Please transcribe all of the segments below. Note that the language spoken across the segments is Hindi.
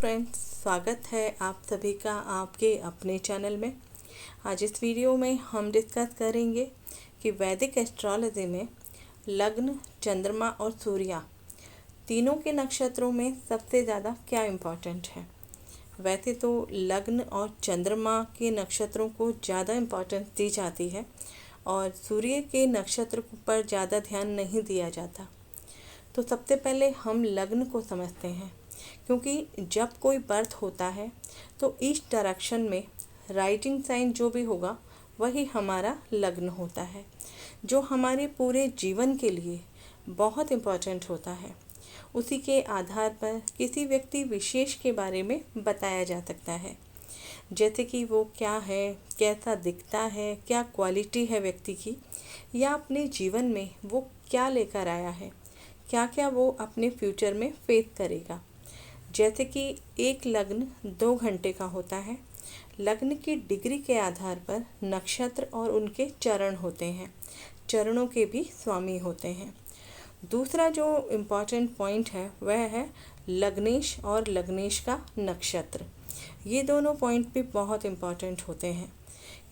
फ्रेंड्स, स्वागत है आप सभी का आपके अपने चैनल में। आज इस वीडियो में हम डिस्कस करेंगे कि वैदिक एस्ट्रोलॉजी में लग्न, चंद्रमा और सूर्य तीनों के नक्षत्रों में सबसे ज़्यादा क्या इम्पोर्टेंट है। वैसे तो लग्न और चंद्रमा के नक्षत्रों को ज़्यादा इम्पोर्टेंस दी जाती है और सूर्य के नक्षत्र पर ज़्यादा ध्यान नहीं दिया जाता। तो सबसे पहले हम लग्न को समझते हैं, क्योंकि जब कोई बर्थ होता है तो ईस्ट डायरेक्शन में राइजिंग साइन जो भी होगा वही हमारा लग्न होता है, जो हमारे पूरे जीवन के लिए बहुत इम्पोर्टेंट होता है। उसी के आधार पर किसी व्यक्ति विशेष के बारे में बताया जा सकता है, जैसे कि वो क्या है, कैसा दिखता है, क्या क्वालिटी है व्यक्ति की, या अपने जीवन में वो क्या लेकर आया है, क्या क्या वो अपने फ्यूचर में फेस करेगा। जैसे कि एक लग्न 2 घंटे का होता है। लग्न की डिग्री के आधार पर नक्षत्र और उनके चरण होते हैं, चरणों के भी स्वामी होते हैं। दूसरा जो इम्पॉर्टेंट पॉइंट है वह है लग्नेश और लग्नेश का नक्षत्र। ये दोनों पॉइंट भी बहुत इम्पॉर्टेंट होते हैं।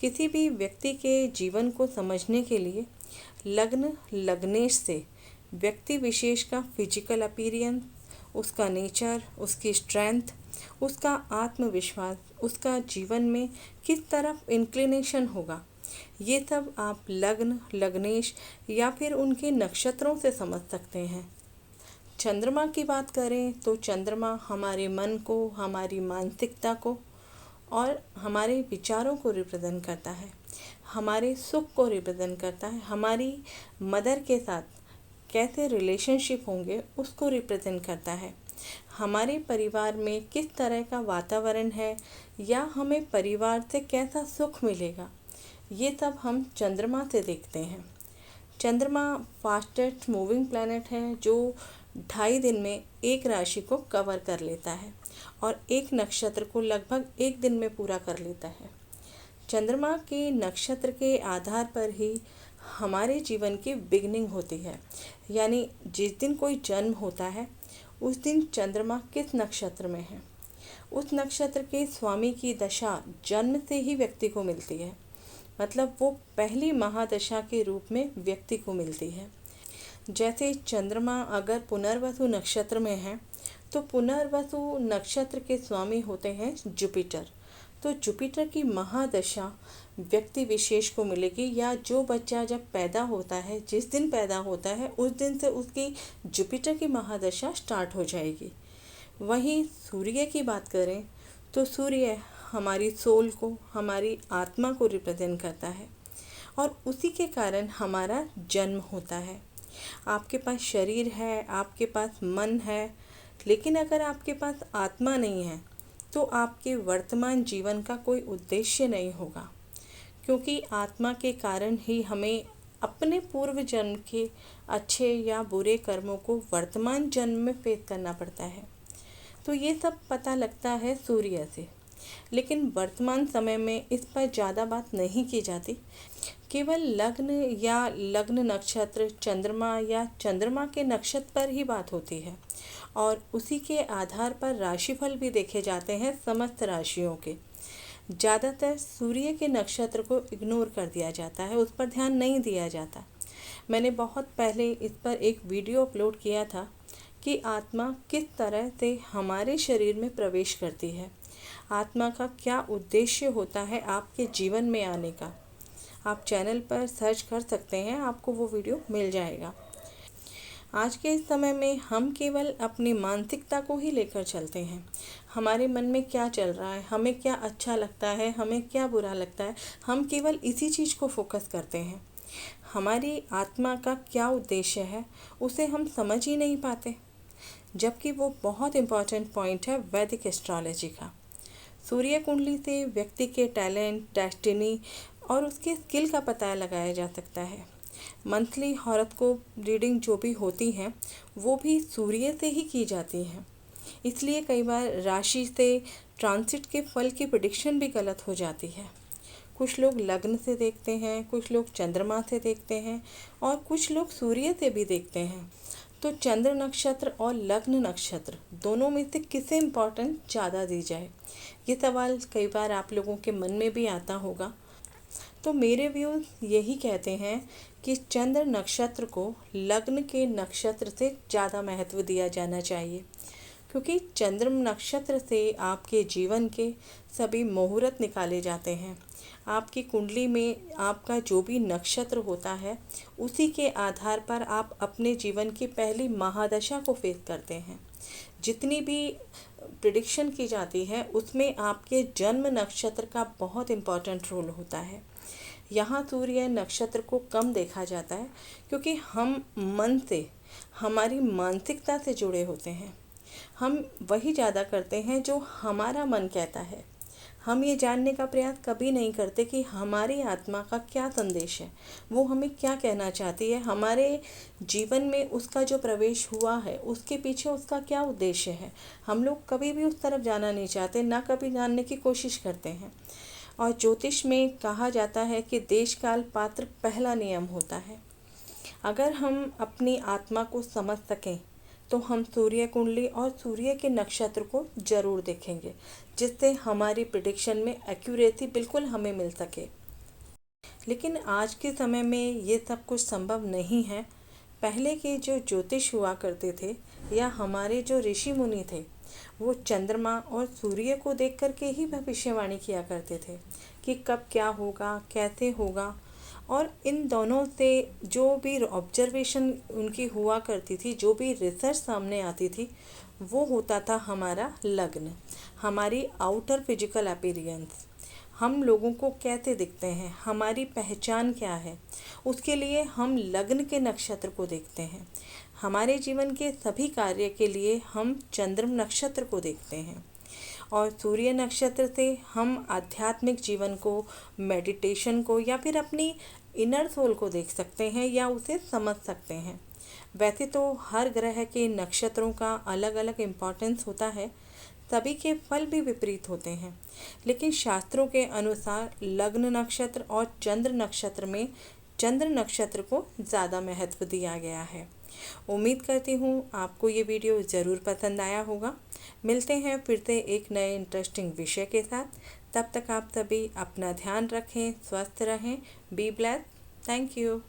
किसी भी व्यक्ति के जीवन को समझने के लिए लग्न लग्नेश से व्यक्ति विशेष का फिजिकल अपीयरेंस, उसका नेचर, उसकी स्ट्रेंथ, उसका आत्मविश्वास, उसका जीवन में किस तरफ इंक्लिनेशन होगा, ये सब आप लग्न, लग्नेश या फिर उनके नक्षत्रों से समझ सकते हैं। चंद्रमा की बात करें तो चंद्रमा हमारे मन को, हमारी मानसिकता को और हमारे विचारों को रिप्रेजेंट करता है, हमारे सुख को रिप्रेजेंट करता है, हमारी मदर के साथ कैसे रिलेशनशिप होंगे उसको रिप्रेजेंट करता है, हमारे परिवार में किस तरह का वातावरण है या हमें परिवार से कैसा सुख मिलेगा, ये सब हम चंद्रमा से देखते हैं। चंद्रमा फास्टेस्ट मूविंग प्लैनेट है, जो 2.5 दिन में एक राशि को कवर कर लेता है और एक नक्षत्र को लगभग 1 दिन में पूरा कर लेता है। चंद्रमा के नक्षत्र के आधार पर ही हमारे जीवन की बिगनिंग होती है, यानी जिस दिन कोई जन्म होता है उस दिन चंद्रमा किस नक्षत्र में है, उस नक्षत्र के स्वामी की दशा जन्म से ही व्यक्ति को मिलती है, मतलब वो पहली महादशा के रूप में व्यक्ति को मिलती है। जैसे चंद्रमा अगर पुनर्वसु नक्षत्र में है तो पुनर्वसु नक्षत्र के स्वामी होते हैं जुपिटर। तो जुपिटर की महादशा व्यक्ति विशेष को मिलेगी, या जो बच्चा जब पैदा होता है, जिस दिन पैदा होता है उस दिन से उसकी जुपिटर की महादशा स्टार्ट हो जाएगी। वहीं सूर्य की बात करें तो सूर्य हमारी सोल को, हमारी आत्मा को रिप्रेजेंट करता है और उसी के कारण हमारा जन्म होता है। आपके पास शरीर है, आपके पास मन है, लेकिन अगर आपके पास आत्मा नहीं है तो आपके वर्तमान जीवन का कोई उद्देश्य नहीं होगा, क्योंकि आत्मा के कारण ही हमें अपने पूर्व जन्म के अच्छे या बुरे कर्मों को वर्तमान जन्म में फेस करना पड़ता है। तो ये सब पता लगता है सूर्य से, लेकिन वर्तमान समय में इस पर ज़्यादा बात नहीं की जाती। केवल लग्न या लग्न नक्षत्र, चंद्रमा या चंद्रमा के नक्षत्र पर ही बात होती है और उसी के आधार पर राशिफल भी देखे जाते हैं समस्त राशियों के। ज़्यादातर सूर्य के नक्षत्र को इग्नोर कर दिया जाता है, उस पर ध्यान नहीं दिया जाता। मैंने बहुत पहले इस पर एक वीडियो अपलोड किया था कि आत्मा किस तरह से हमारे शरीर में प्रवेश करती है, आत्मा का क्या उद्देश्य होता है आपके जीवन में आने का। आप चैनल पर सर्च कर सकते हैं, आपको वो वीडियो मिल जाएगा। आज के इस समय में हम केवल अपनी मानसिकता को ही लेकर चलते हैं। हमारे मन में क्या चल रहा है, हमें क्या अच्छा लगता है, हमें क्या बुरा लगता है, हम केवल इसी चीज़ को फोकस करते हैं। हमारी आत्मा का क्या उद्देश्य है उसे हम समझ ही नहीं पाते, जबकि वो बहुत इम्पॉर्टेंट पॉइंट है वैदिक एस्ट्रोलॉजी का। सूर्य कुंडली से व्यक्ति के टैलेंट, डेस्टिनी और उसके स्किल का पता लगाया जा सकता है। मंथली हॉरोस्कोप रीडिंग जो भी होती हैं वो भी सूर्य से ही की जाती हैं, इसलिए कई बार राशि से ट्रांसिट के फल की प्रेडिक्शन भी गलत हो जाती है। कुछ लोग लग्न से देखते हैं, कुछ लोग चंद्रमा से देखते हैं और कुछ लोग सूर्य से भी देखते हैं। तो चंद्र नक्षत्र और लग्न नक्षत्र दोनों में से किसे इम्पोर्टेंस ज़्यादा दी जाए, ये सवाल कई बार आप लोगों के मन में भी आता होगा। तो मेरे व्यूज़ यही कहते हैं कि चंद्र नक्षत्र को लग्न के नक्षत्र से ज़्यादा महत्व दिया जाना चाहिए, क्योंकि चंद्र नक्षत्र से आपके जीवन के सभी मुहूर्त निकाले जाते हैं। आपकी कुंडली में आपका जो भी नक्षत्र होता है उसी के आधार पर आप अपने जीवन की पहली महादशा को फेस करते हैं। जितनी भी प्रिडिक्शन की जाती है उसमें आपके जन्म नक्षत्र का बहुत इम्पोर्टेंट रोल होता है। यहाँ सूर्य नक्षत्र को कम देखा जाता है क्योंकि हम मन से, हमारी मानसिकता से जुड़े होते हैं। हम वही ज़्यादा करते हैं जो हमारा मन कहता है। हम ये जानने का प्रयास कभी नहीं करते कि हमारी आत्मा का क्या संदेश है, वो हमें क्या कहना चाहती है, हमारे जीवन में उसका जो प्रवेश हुआ है उसके पीछे उसका क्या उद्देश्य है। हम लोग कभी भी उस तरफ जाना नहीं चाहते, ना कभी जानने की कोशिश करते हैं। और ज्योतिष में कहा जाता है कि देश काल पात्र पहला नियम होता है। अगर हम अपनी आत्मा को समझ सकें तो हम सूर्य कुंडली और सूर्य के नक्षत्र को ज़रूर देखेंगे, जिससे हमारी प्रिडिक्शन में एक्यूरेसी बिल्कुल हमें मिल सके। लेकिन आज के समय में ये सब कुछ संभव नहीं है। पहले के जो ज्योतिष हुआ करते थे या हमारे जो ऋषि मुनि थे, वो चंद्रमा और सूर्य को देख कर के ही भविष्यवाणी किया करते थे कि कब क्या होगा, कैसे होगा। और इन दोनों से जो भी ऑब्जर्वेशन उनकी हुआ करती थी, जो भी रिसर्च सामने आती थी, वो होता था हमारा लग्न, हमारी आउटर फिजिकल अपीयरेंस, हम लोगों को कैसे दिखते हैं, हमारी पहचान क्या है। उसके लिए हम लग्न के नक्षत्र को देखते हैं। हमारे जीवन के सभी कार्य के लिए हम चंद्र नक्षत्र को देखते हैं। और सूर्य नक्षत्र से हम आध्यात्मिक जीवन को, मेडिटेशन को या फिर अपनी इनर सोल को देख सकते हैं या उसे समझ सकते हैं। वैसे तो हर ग्रह के नक्षत्रों का अलग अलग इम्पोर्टेंस होता है, सभी के फल भी विपरीत होते हैं, लेकिन शास्त्रों के अनुसार लग्न नक्षत्र और चंद्र नक्षत्र में चंद्र नक्षत्र को ज़्यादा महत्व दिया गया है। उम्मीद करती हूँ आपको ये वीडियो ज़रूर पसंद आया होगा। मिलते हैं फिर से एक नए इंटरेस्टिंग विषय के साथ। तब तक आप सभी अपना ध्यान रखें, स्वस्थ रहें, बी ब्लेस्ड। Thank you.